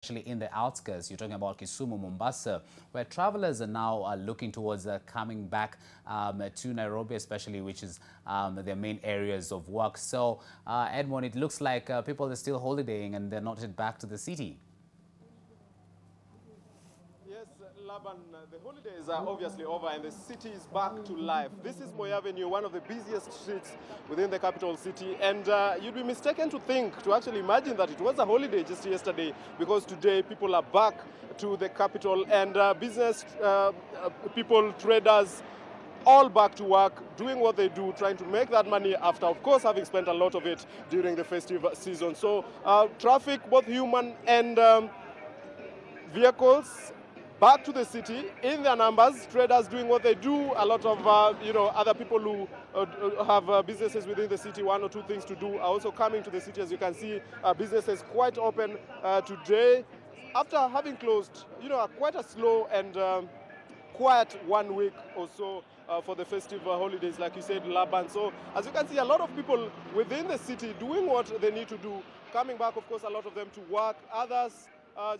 especially in the outskirts. You're talking about Kisumu, Mombasa, where travelers are now looking towards coming back to Nairobi, especially, which is their main areas of work. So, Edmond, it looks like people are still holidaying and they're not yet back to the city. Yes, Laban, the holidays are obviously over and the city is back to life. This is Moi Avenue, one of the busiest streets within the capital city. And you'd be mistaken to actually imagine that it was a holiday just yesterday, because today people are back to the capital and business people, traders, all back to work, doing what they do, trying to make that money after, of course, having spent a lot of it during the festive season. So traffic, both human and vehicles, back to the city in their numbers, traders doing what they do, a lot of other people who have businesses within the city, one or two things to do, are also coming to the city. As you can see, businesses quite open today after having closed, quite a slow and quiet 1 week or so for the festive holidays, like you said, Laban. So as you can see, a lot of people within the city doing what they need to do, coming back, of course, a lot of them to work, others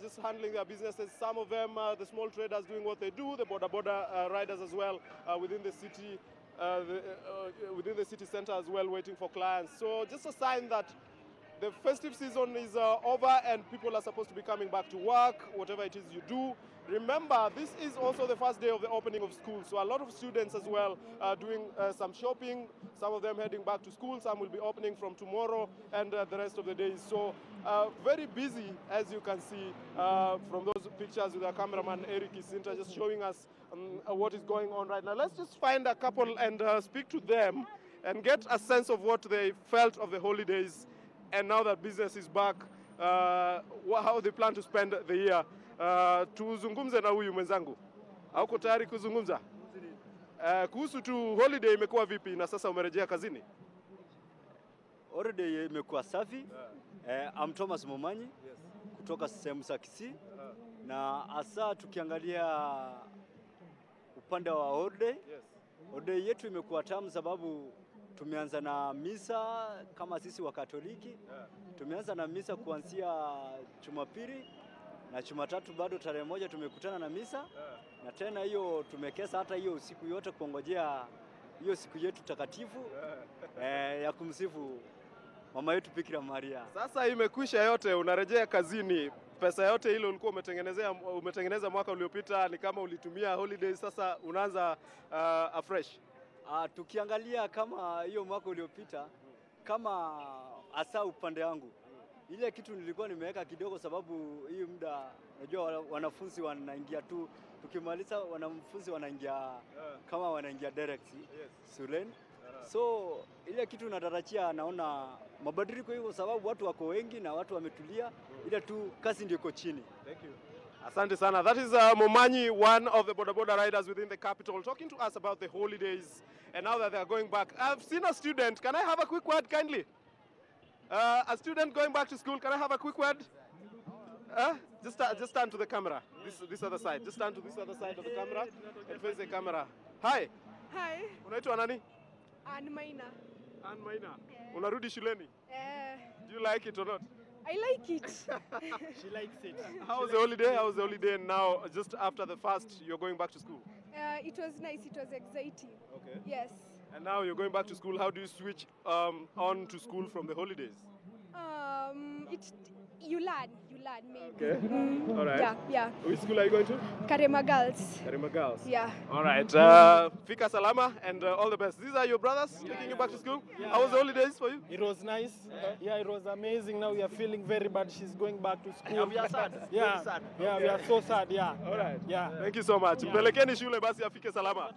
just handling their businesses. Some of them, the small traders doing what they do, the border riders as well within the city, within the city center as well, waiting for clients. So just a sign that the festive season is over and people are supposed to be coming back to work, whatever it is you do. Remember, this is also the first day of the opening of school, so a lot of students as well are doing some shopping, some of them heading back to school, some will be opening from tomorrow and the rest of the days. So very busy, as you can see from those pictures with our cameraman Eric Isinta just showing us what is going on right now. Let's just find a couple and speak to them and get a sense of what they felt of the holidays, and now that business is back, how they plan to spend the year. Tuzungumze na huyu mwenzangu. Hauko tayari kuzungumza? Kuhusu tu holiday imekuwa vipi na sasa umerejea kazini? Holiday imekuwa safi. I'm Thomas Momanyi kutoka sehemu za Kisii. Na hasa tukiangalia upande wa holiday, holiday yetu imekuwa tamu sababu tumeanza na misa kama sisi wa Katoliki. Tumeanza na misa kuanzia Jumapili na Jumatatu bado tarehe 1 tumekutana na misa. Na tena hiyo tumekesa hata hiyo siku yote kuongojea hiyo siku yetu takatifu ya kumsifu mama yetu Bikira Maria. Sasa imekwisha yote, unarejea kazini. Pesa yote ile ulikuwa umetengeneza mwaka uliopita, ni kama ulitumia holidays, sasa unaanza afresh. Tukiangalia kama hiyo mwaka uliopita, kama hasa upande wangu, ile kitu nilikuwa nimeweka kidogo sababu hii muda unajua wanafunzi wanaingia tu, tukimaliza wanafunzi wanaingia kama wanaingia direct shuleni. So ile kitu natarajia naona mabadiliko hiyo sababu watu wako wengi na watu wametulia, ile tu kazi ndio iko chini. Thank you. Asante sana. That is Momanyi, one of the border riders within the capital, talking to us about the holidays and now that they are going back. I've seen a student. Can I have a quick word kindly? A student going back to school, can I have a quick word? Just stand to the camera, this other side. Just stand to this other side of the camera and face the camera. Hi. Hi. Unaitwa nani? Ann Maina. Ann Maina. Yeah. Unarudi shuleni? Do you like it or not? I like it. She likes it. How was the holiday? How was the holiday now, just after the fast, you're going back to school? It was nice, it was exciting. Okay. Yes. And now you're going back to school. How do you switch on to school from the holidays? You learn maybe. Okay. All right. Yeah. Which school are you going to? Karema Girls. Karema Girls. Yeah. All right. Fika salama and all the best. These are your brothers taking you back to school? Yeah. How was the holidays for you? It was nice. Yeah, it was amazing. Now we are feeling very bad. She's going back to school. Yeah, we are sad. Yeah. Very sad. Yeah, we are so sad. Yeah. All right. Yeah. Thank you so much. Mpelekeni shule basi afike salama.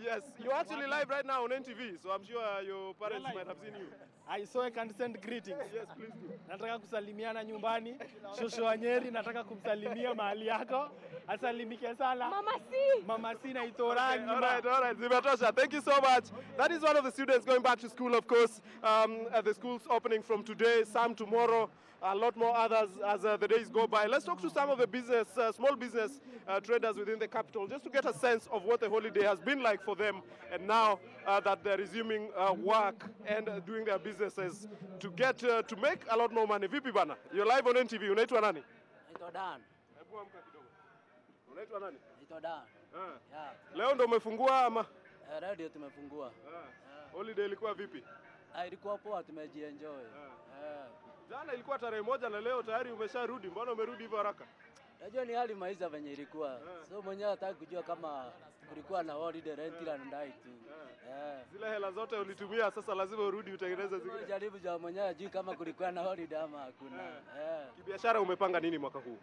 Yes, you're actually live right now on NTV, so I'm sure your parents might have seen you. I saw I can send greetings. Yes, please do. Nataka kusalimiana nyumbani. Shosho wa Nyeri nataka kumsalimia mahali yako. Asalimike sana. Mama si na itorangi. All right. Zimetosha. Thank you so much. That is one of the students going back to school, of course. The school's opening from today, some tomorrow. A lot more others as the days go by. Let's talk to some of the business, small business traders within the capital, just to get a sense of what the holiday has been like for them, and now that they're resuming work and doing their businesses to get to make a lot more money. Vipi bana, you're live on NTV. Unaitwa nani? Naitwa Dan. Hebu amka kidogo. Unaitwa nani? Naitwa Dan. Yeah. Leo ndo umefungua ama? Radio tumefungua. Holiday ilikuwa vipi? Ilikuwa poa, tumejienjoy. Jana ilikuwa tarehe 1 na leo tayari umesharudi. Mbona umerudi hivyo haraka? Najua ni hali maisha venye ilikuwa. So mwenyewe hataki kujua kama kulikuwa na holiday rent na ndai tu. Zile hela zote ulitumia, sasa lazima urudi utengeneze zingine. Jaribu ja mwenyewe ajui kama kulikuwa na holiday ama hakuna. Kibiashara umepanga nini mwaka huu?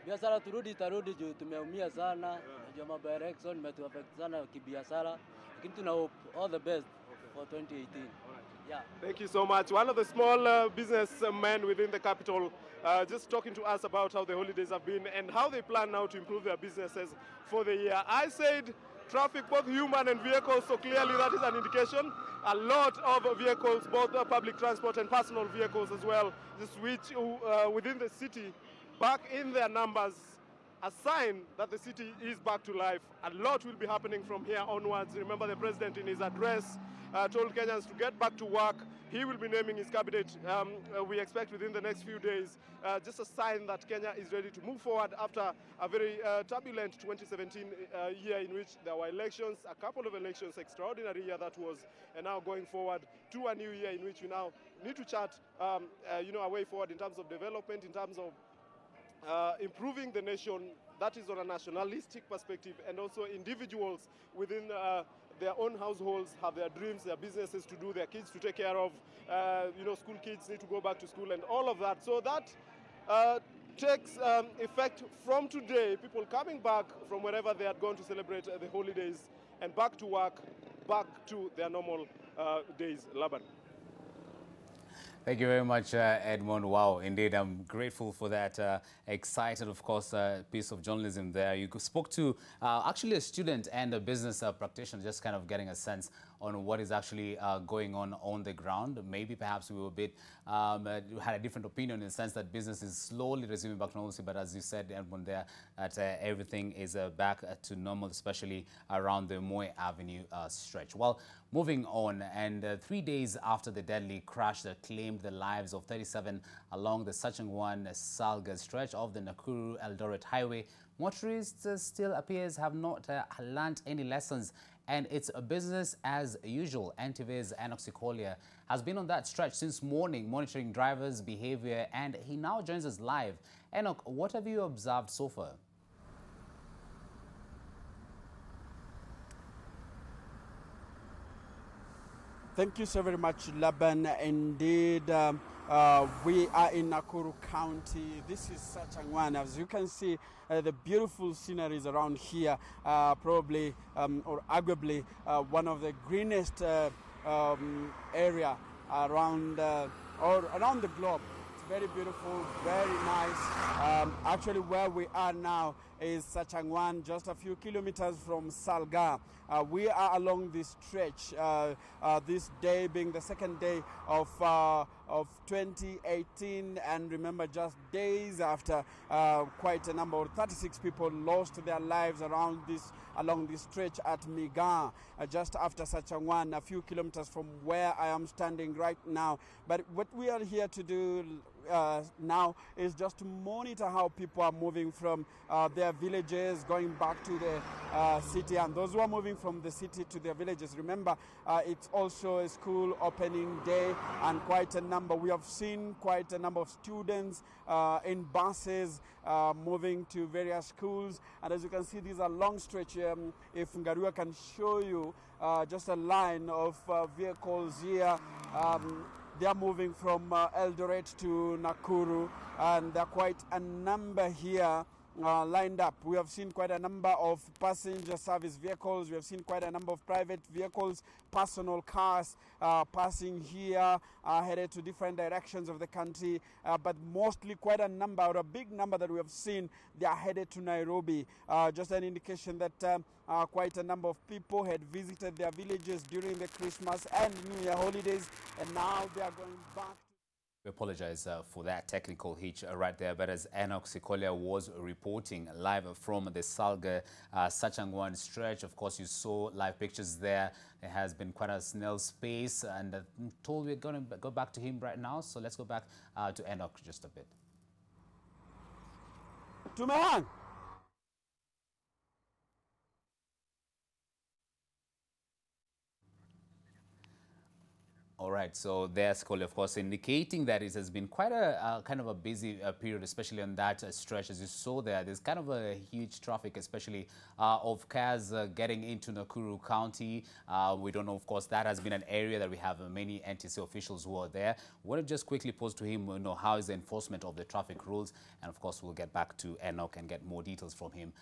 Biashara tarudi juu tumeumia sana. Najua mambo ya election imetuaffect sana kibiashara. Lakini tuna hope all the best for 2018. Yeah. Thank you so much. One of the small businessmen within the capital just talking to us about how the holidays have been and how they plan now to improve their businesses for the year. I said traffic, both human and vehicles, so clearly that is an indication. A lot of vehicles, both public transport and personal vehicles as well, just which within the city, back in their numbers, a sign that the city is back to life. A lot will be happening from here onwards. Remember, the president in his address told Kenyans to get back to work. He will be naming his cabinet, we expect within the next few days. Just a sign that Kenya is ready to move forward after a very turbulent 2017 year in which there were elections, a couple of elections, extraordinary year that was, and now going forward to a new year in which we now need to chart a way forward in terms of development, in terms of improving the nation. That is on a nationalistic perspective, and also individuals within their own households have their dreams, their businesses to do, their kids to take care of. School kids need to go back to school and all of that. So that takes effect from today. People coming back from wherever they had gone to celebrate the holidays and back to work, back to their normal days. Laban. Thank you very much, Edmond. Wow, indeed, I'm grateful for that excited, of course, piece of journalism there. You spoke to actually a student and a business practitioner, just kind of getting a sense on what is actually going on the ground. Maybe perhaps we were a bit, had a different opinion in the sense that business is slowly resuming back to normalcy, but as you said, Edmond, there, that everything is back to normal, especially around the Moy Avenue stretch. Well, moving on, and 3 days after the deadly crash that claimed the lives of 37 along the Sachangwan-Salga stretch of the Nakuru-Eldoret Highway, motorists still appears have not learnt any lessons, and it's a business as usual. NTV's Enoch Sikolia has been on that stretch since morning, monitoring drivers' behavior, and he now joins us live. Enoch, what have you observed so far? Thank you so very much, Laban. Indeed, we are in Nakuru County. This is Sachangwan. As you can see, the beautiful sceneries around here, probably or arguably one of the greenest area around around the globe. It's very beautiful, very nice. Actually, where we are now is Sachangwan, just a few kilometers from Salga. We are along this stretch, this day being the second day of 2018, and remember, just days after quite a number of 36 people lost their lives along this stretch at Miga, just after Sachangwan, a few kilometers from where I am standing right now. But what we are here to do now is just to monitor how people are moving from their villages, going back to the city, and those who are moving from the city to their villages. Remember, it's also a school opening day, and quite a number. We have seen quite a number of students in buses moving to various schools, and as you can see, these are long stretch. If Ngarua can show you just a line of vehicles here. They are moving from Eldoret to Nakuru, and there are quite a number here lined up. We have seen quite a number of passenger service vehicles. We have seen quite a number of private vehicles, personal cars passing here, headed to different directions of the country. But mostly quite a number, or a big number that we have seen, they are headed to Nairobi. Just an indication that quite a number of people had visited their villages during the Christmas and New Year holidays, and now they are going back. We apologize for that technical hitch right there, but as Enoch Sikolia was reporting live from the Salga Sachangwan stretch, of course you saw live pictures there. There has been quite a snail's space, and I'm told we're going to go back to him right now, so let's go back to Enoch just a bit. Tumehang. All right, so there's Cole, of course, indicating that it has been quite a kind of a busy period, especially on that stretch. As you saw there, there's kind of a huge traffic, especially of cars getting into Nakuru County. We don't know, of course, that has been an area that we have many NTC officials who are there. We want to just quickly pose to him, how is the enforcement of the traffic rules? And of course, we'll get back to Enoch and get more details from him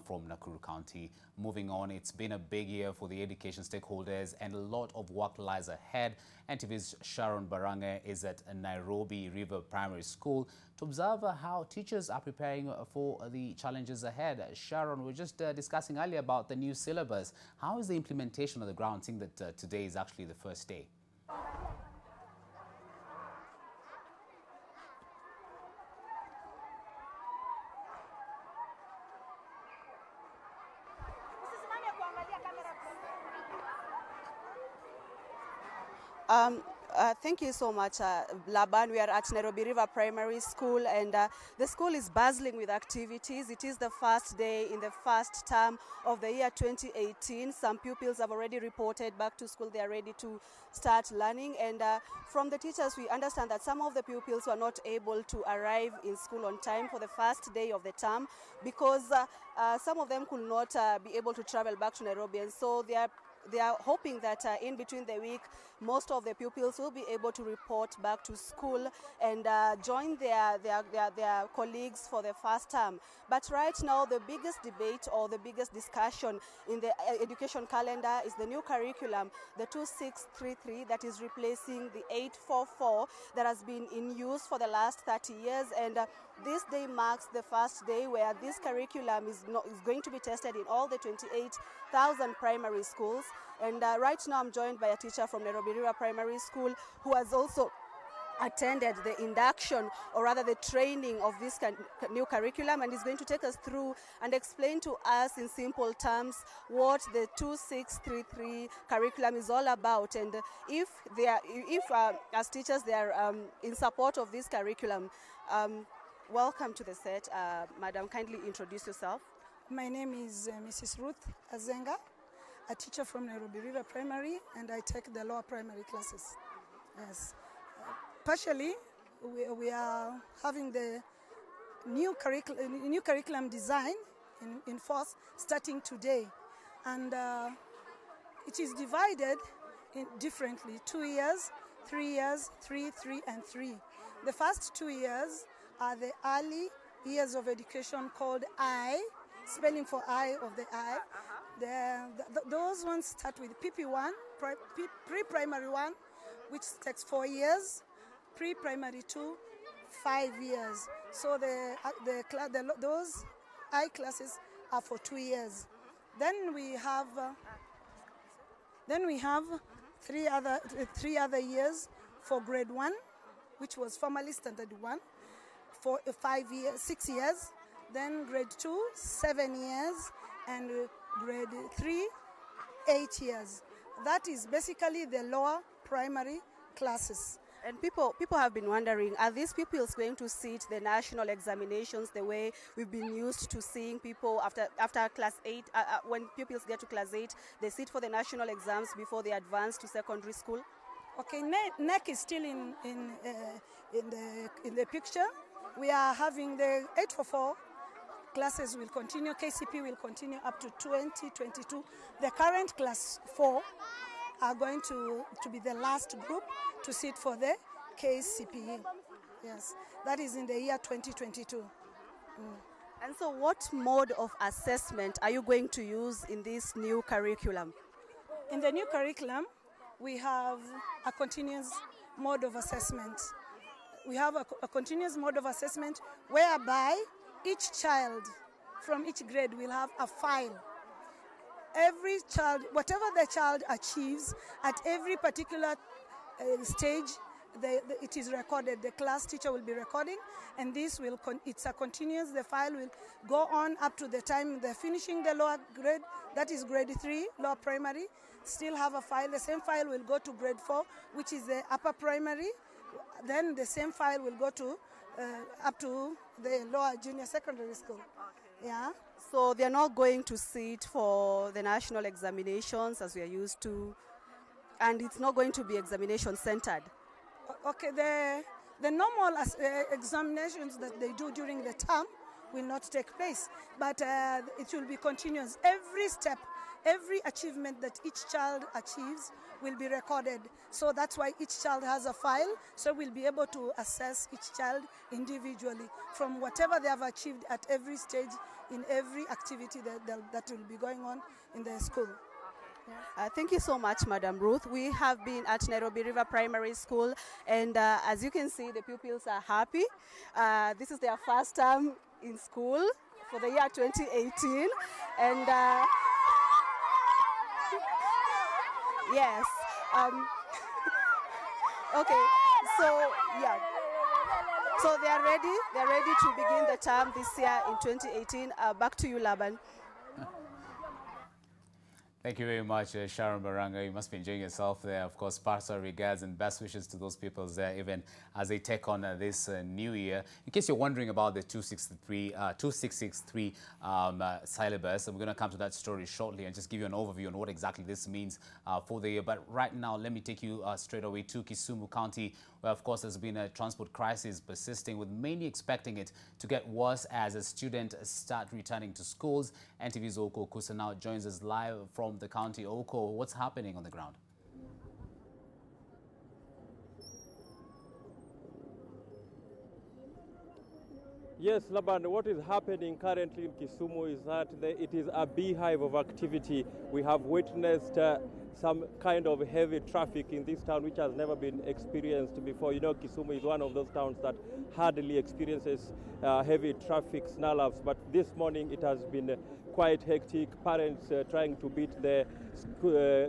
from Nakuru County. Moving on, it's been a big year for the education stakeholders and a lot of work lies ahead. NTV's Sharon Barange is at Nairobi River Primary School to observe how teachers are preparing for the challenges ahead. Sharon, we were just discussing earlier about the new syllabus. How is the implementation on the ground, seeing that today is actually the first day? Thank you so much, Laban. We are at Nairobi River Primary School, and the school is bustling with activities. It is the first day in the first term of the year 2018. Some pupils have already reported back to school. They are ready to start learning. And from the teachers, we understand that some of the pupils were not able to arrive in school on time for the first day of the term because some of them could not be able to travel back to Nairobi. And so they are hoping that in between the week, most of the pupils will be able to report back to school and join their colleagues for the first term. But right now, the biggest debate or the biggest discussion in the education calendar is the new curriculum, the 2633, that is replacing the 844 that has been in use for the last 30 years. And this day marks the first day where this curriculum is going to be tested in all the 28,000 primary schools. And right now I'm joined by a teacher from Nairobi River Primary School who has also attended the induction, or rather the training of this new curriculum, and is going to take us through and explain to us in simple terms what the 2633 curriculum is all about, and if as teachers they are in support of this curriculum. Welcome to the set. Madam, kindly introduce yourself. My name is Mrs. Ruth Azenga, a teacher from Nairobi River Primary, and I take the lower primary classes. Yes. Partially, we are having the new curriculum design in force starting today. And it is divided differently, 2 years, 3 years, 3, and 3. The first 2 years are the early years of education called I, spelling for I of the I. Those ones start with PP1, pre-primary 1, which takes 4 years, pre-primary 2, 5 years. So those I classes are for 2 years. Then we have three other years for grade 1, which was formerly standard 1, for 6 years. Then grade 2, 7 years, and grade 3, 8 years. That is basically the lower primary classes. And people have been wondering, are these pupils going to sit the national examinations the way we've been used to seeing people after class 8, when pupils get to class 8, they sit for the national exams before they advance to secondary school? Okay, NEC is still in the picture. We are having the 844 classes will continue, KCP will continue up to 2022. The current class 4 are going to be the last group to sit for the KCPE. Yes, that is in the year 2022. And so what mode of assessment are you going to use in this new curriculum? In the new curriculum, we have a continuous mode of assessment. We have a continuous mode of assessment whereby each child from each grade will have a file. Every child, whatever the child achieves at every particular stage, it is recorded. The class teacher will be recording, and this will it's a continuous. The file will go on up to the time they're finishing the lower grade, that is grade 3, lower primary, still have a file. The same file will go to grade 4, which is the upper primary. Then the same file will go to up to the lower junior secondary school. Okay. Yeah. So they're not going to sit for the national examinations as we are used to, and it's not going to be examination centered. Okay, the normal examinations that they do during the term will not take place, but it will be continuous. Every step, every achievement that each child achieves will be recorded. So that's why each child has a file, so we'll be able to assess each child individually from whatever they have achieved at every stage in every activity that will be going on in the school. Thank you so much, Madam Ruth. We have been at Nairobi River Primary School, and as you can see, the pupils are happy. This is their first term in school for the year 2018, and yes. Okay, so yeah. So they are ready. They are ready to begin the term this year in 2018. Back to you, Laban. Thank you very much, Sharon Baranga. You must be enjoying yourself there. Of course, personal regards and best wishes to those people there, even as they take on this new year. In case you're wondering about the 2663 syllabus, we're going to come to that story shortly and just give you an overview on what exactly this means for the year. But right now, let me take you straight away to Kisumu County, where, of course, there's been a transport crisis persisting, with many expecting it to get worse as students start returning to schools. NTV's Oko Kusa now joins us live from the county. Oko, what's happening on the ground? Yes, Laban, what is happening currently in Kisumu is that it is a beehive of activity. We have witnessed some kind of heavy traffic in this town, which has never been experienced before. You know, Kisumu is one of those towns that hardly experiences heavy traffic snarl-ups, but this morning it has been quite hectic. Parents trying to beat the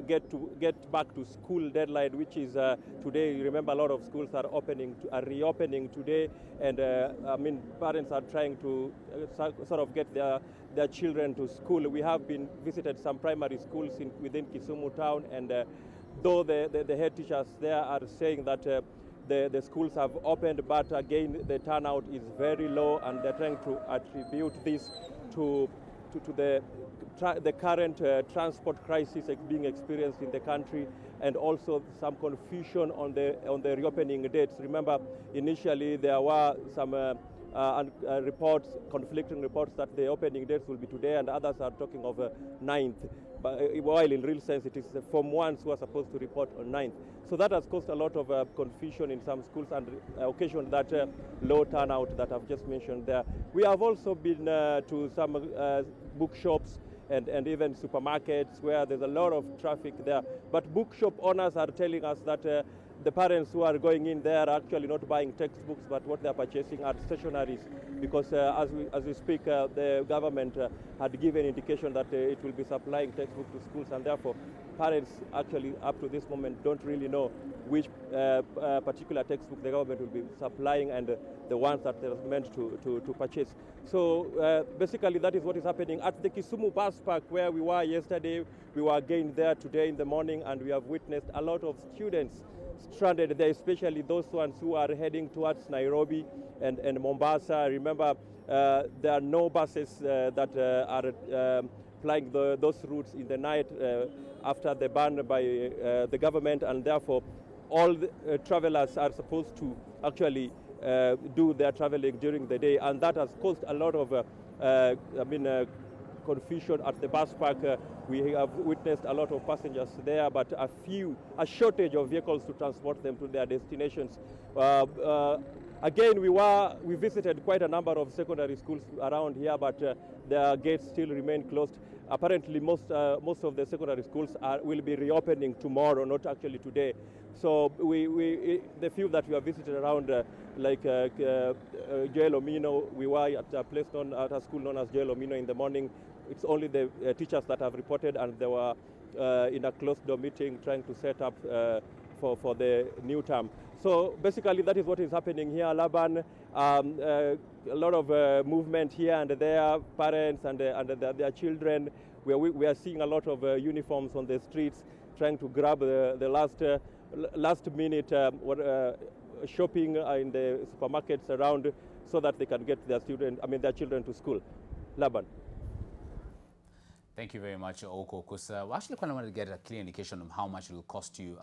get back to school deadline, which is today. You remember, a lot of schools are reopening today, and I mean, parents are trying to sort of get their children to school. We have been visited some primary schools within Kisumu town, and though the head teachers there are saying that the schools have opened, but again the turnout is very low, and they're trying to attribute this to the current transport crisis being experienced in the country, and also some confusion on the reopening dates. Remember, initially there were some conflicting reports that the opening dates will be today, and others are talking of 9th. But while in real sense it is the Form 1s who are supposed to report on 9th. So that has caused a lot of confusion in some schools and occasioned that low turnout that I've just mentioned there. We have also been to some bookshops and even supermarkets where there's a lot of traffic there. But bookshop owners are telling us that the parents who are going in there are actually not buying textbooks, but what they're purchasing are stationaries, because as we speak, the government had given indication that it will be supplying textbooks to schools, and therefore parents actually up to this moment don't really know which particular textbook the government will be supplying and the ones that they're meant to purchase. So basically that is what is happening at the Kisumu bus park where we were yesterday. We were again there today in the morning, and we have witnessed a lot of students stranded there, especially those ones who are heading towards Nairobi and Mombasa. Remember, there are no buses that are plying those routes in the night after the ban by the government, and therefore all the, travelers are supposed to actually do their traveling during the day, and that has caused a lot of confusion at the bus park. We have witnessed a lot of passengers there, but a shortage of vehicles to transport them to their destinations. Again, we visited quite a number of secondary schools around here, but their gates still remain closed. Apparently, most of the secondary schools will be reopening tomorrow, not actually today. So the few that we have visited around, like Joel Omino, we were at a place at a school known as Joel Omino in the morning. It's only the teachers that have reported, and they were in a closed-door meeting trying to set up for the new term. So basically that is what is happening here, Laban. A lot of movement here and there, parents and their children. We are seeing a lot of uniforms on the streets, trying to grab the last minute shopping in the supermarkets around so that they can get their children to school. Laban. Thank you very much, Oko. Because we actually kind of wanted to get a clear indication of how much it will cost you,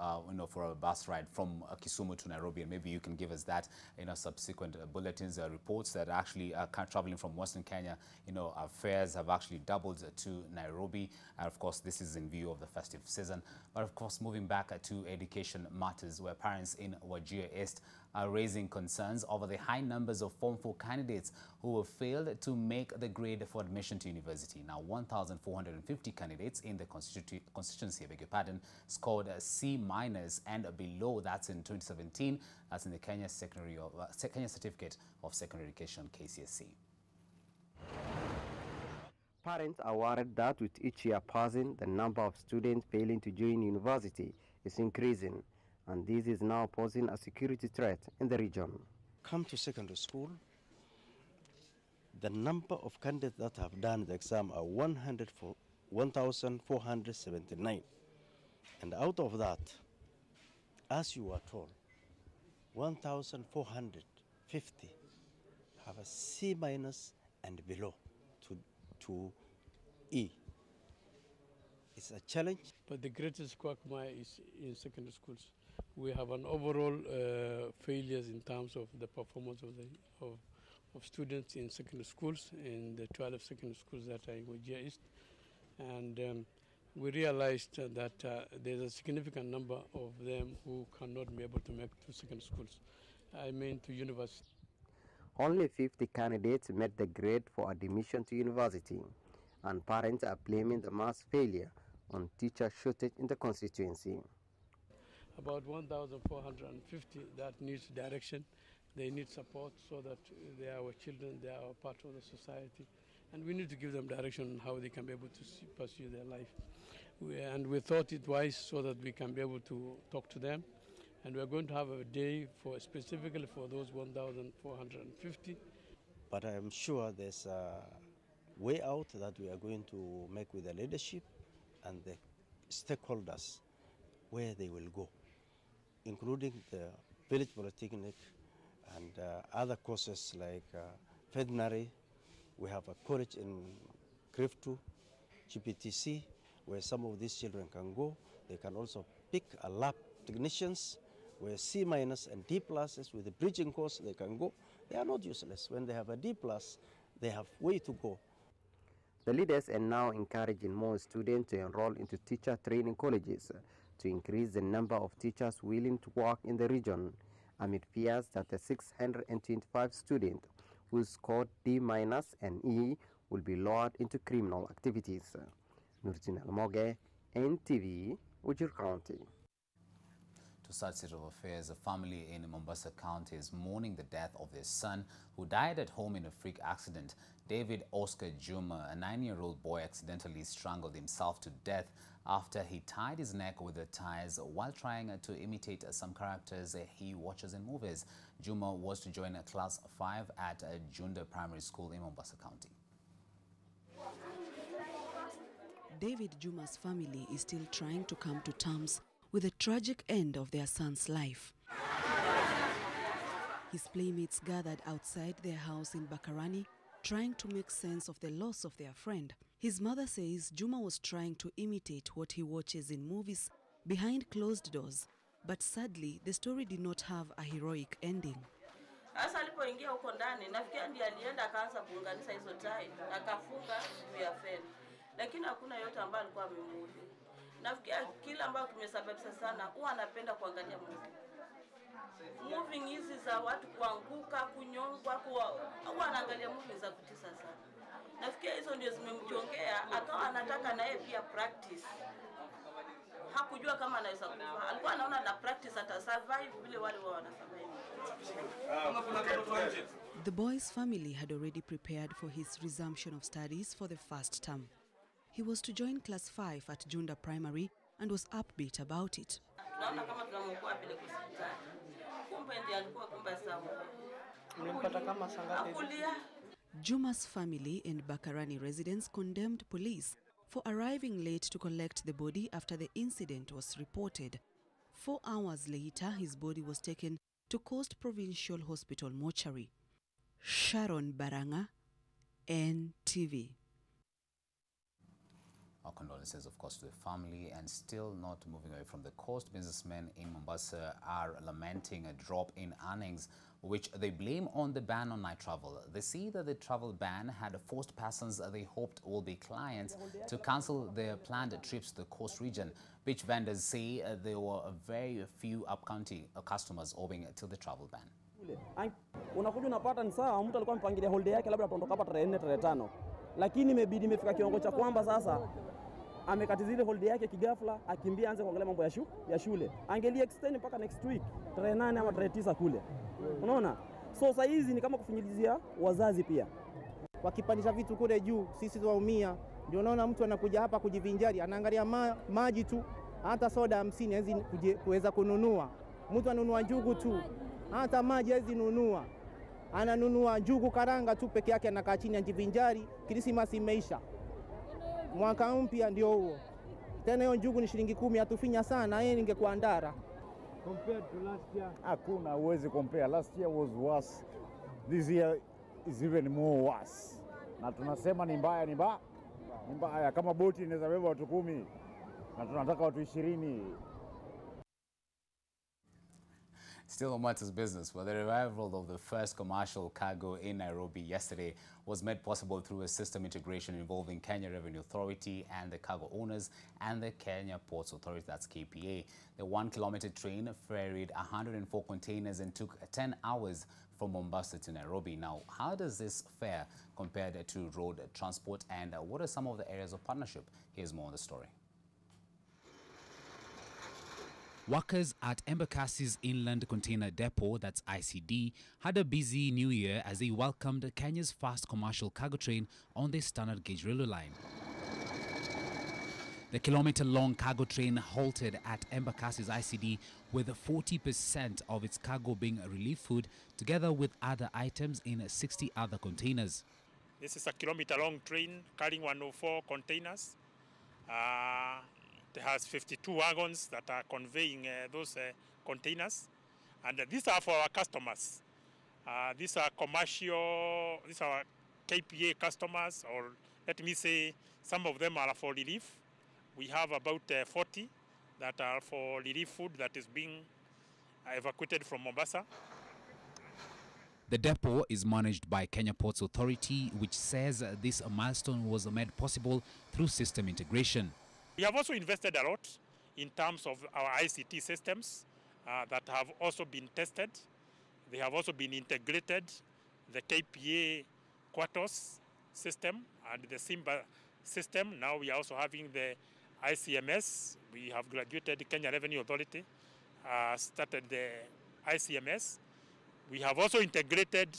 for a bus ride from Kisumu to Nairobi, and maybe you can give us that in subsequent bulletins, reports that actually traveling from Western Kenya. Fares have actually doubled to Nairobi, and of course, this is in view of the festive season. But of course, moving back to education matters, where parents in Wajir East are raising concerns over the high numbers of Form 4 candidates who have failed to make the grade for admission to university. Now, 1,450 candidates in the constituency, scored C- and below. That's in 2017. That's in the Kenya Certificate of Secondary Education, KCSE. Parents are worried that with each year passing, the number of students failing to join university is increasing, and this is now posing a security threat in the region. Come to secondary school, the number of candidates that have done the exam are 1,479. And out of that, as you are told, 1,450 have a C- and below to E. It's a challenge. But the greatest quagmire is in secondary schools. We have an overall failures in terms of the performance of students in secondary schools, in the 12 secondary schools that are in Wajir East. And we realized that there's a significant number of them who cannot be able to make to secondary schools, to university. Only 50 candidates met the grade for admission to university, and parents are blaming the mass failure on teacher shortage in the constituency. About 1,450 that needs direction. They need support so that they are our children, they are part of the society. And we need to give them direction on how they can be able to pursue their life. We thought it wise so that we can be able to talk to them. And we're going to have a day specifically for those 1,450. But I am sure there's a way out that we are going to make with the leadership and the stakeholders where they will go, including the village polytechnic and other courses like veterinary. We have a college in Griftu, GPTC, where some of these children can go. They can also pick a lab technicians where C- and D+ with the bridging course they can go. They are not useless. When they have a D+, they have way to go. The leaders are now encouraging more students to enroll into teacher training colleges to increase the number of teachers willing to work in the region, amid fears that the 625 students who scored D- and E will be lured into criminal activities. Nurtin Almoge, NTV, Wajir County. To such state of affairs, a family in Mombasa County is mourning the death of their son, who died at home in a freak accident. David Oscar Juma, a 9-year-old boy, accidentally strangled himself to death after he tied his neck with the ties while trying to imitate some characters he watches in movies. Juma was to join class 5 at Junda Primary School in Mombasa County. David Juma's family is still trying to come to terms with the tragic end of their son's life. His playmates gathered outside their house in Bakarani, trying to make sense of the loss of their friend. His mother says Juma was trying to imitate what he watches in movies behind closed doors, but sadly, the story did not have a heroic ending. Asa alipoingia huko ndani, nafikia ndiye alienda akaanza kuunganisha hizo tai, akafunga juu ya feni. Lakini hakuna yote ambaye alikuwa amemuudhi. Nafikia kila ambayo kimesababisha sana, huwa anapenda kuangalia movie. Moving hizi za watu kuanguka, kunyongwa, huwa anaangalia movie za kutisa sana. Nafikia hizo ndio zimemchongea, akawa anataka na yeye pia practice. Hakujua kama anaweza kufa. Alikuwa anaona na practice ata survive vile wale wao wana survive. The boy's family had already prepared for his resumption of studies for the first term. He was to join class 5 at Junda Primary and was upbeat about it. Juma's family and Bakarani residents condemned police for arriving late to collect the body after the incident was reported. 4 hours later, his body was taken to Coast Provincial Hospital mortuary. Sharon Baranga, NTV. Our condolences, of course, to the family. And still not moving away from the coast, businessmen in Mombasa are lamenting a drop in earnings, which they blame on the ban on night travel. They see that the travel ban had forced persons they hoped will be clients to cancel their planned trips to the coast region, which vendors say there were very few up-county customers owing to the travel ban. Unakuja unapata ni sawa, mtu alikuwa mpangilia holiday yake labda ataondoka hapa tarehe 4 tarehe 5, lakini imefika kiwango cha kwamba sasa amekatizile holiday yake kigafla, akimbia anze kuangalia mambo ya shule. Angelia extend mpaka next week tarehe 8 ama tarehe 9 kule. Unaona? So sasa hizi ni kama kufinyilizia wazazi pia. Wakipandisha vitu kule juu, sisi tuwaumia. Ndio unaona mtu anakuja hapa kujivinjari, anaangalia maji tu, hata soda 50 hawezi kuweza kununua. Mtu anunua njugu tu, hata maji hawezi nunua. Ananunua njugu karanga tu peke yake, anakaa chini anajivinjari. Krismasi imeisha, mwaka mpya ndio huo tena. Hiyo njugu ni shilingi 10, atufinya sana. Yeye ningekuwa ndara. Compared to last year, hakuna uwezi compare. Last year was worse. This year is even more worse. Na tunasema ni mbaya, ni mbaya. Kama boti inaweza beba watu 10 na tunataka watu 20. Still on matters business, well, the revival of the first commercial cargo in Nairobi yesterday was made possible through a system integration involving Kenya Revenue Authority and the cargo owners and the Kenya Ports Authority, that's KPA. The 1-kilometer train ferried 104 containers and took 10 hours from Mombasa to Nairobi. Now, how does this fare compared to road transport, and what are some of the areas of partnership? Here's more on the story. Workers at Embakasi's Inland Container Depot, that's ICD, had a busy new year as they welcomed Kenya's first commercial cargo train on the standard gauge railway line. The kilometer-long cargo train halted at Embakasi's ICD with 40% of its cargo being relief food, together with other items in 60 other containers. This is a kilometer-long train carrying 104 containers. It has 52 wagons that are conveying those containers, and these are for our customers. These are commercial, these are KPA customers, or let me say some of them are for relief. We have about 40 that are for relief food that is being evacuated from Mombasa. The depot is managed by Kenya Ports Authority, which says this milestone was made possible through system integration. We have also invested a lot in terms of our ICT systems that have also been tested. They have also been integrated, the KPA Quartos system and the Simba system. Now we are also having the ICMS. We have graduated the Kenya Revenue Authority, started the ICMS. We have also integrated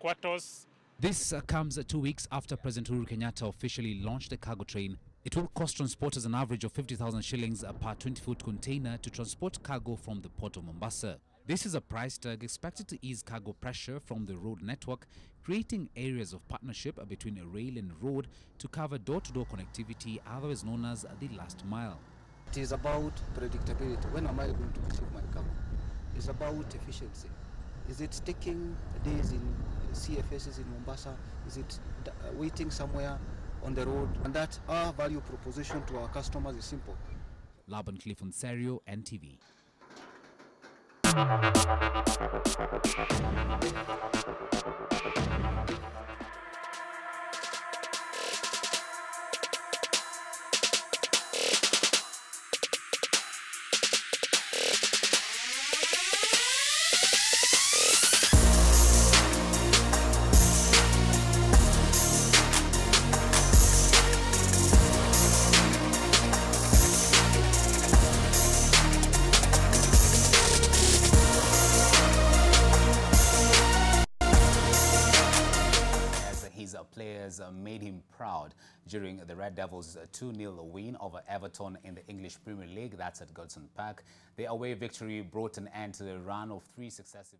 Quartos. This comes 2 weeks after President Uhuru Kenyatta officially launched the cargo train. It will cost transporters an average of 50,000 shillings per 20-foot container to transport cargo from the port of Mombasa. This is a price tag expected to ease cargo pressure from the road network, creating areas of partnership between rail and road to cover door-to-door connectivity, otherwise known as the last mile. It is about predictability. When am I going to receive my cargo? It's about efficiency. Is it taking days in CFSs in Mombasa? Is it waiting somewhere on the road? And that our value proposition to our customers is simple. Laban Cliff Onserio, NTV. Players made him proud during the Red Devils' 2-0 win over Everton in the English Premier League. That's at Goodson Park. The away victory brought an end to the run of 3 successive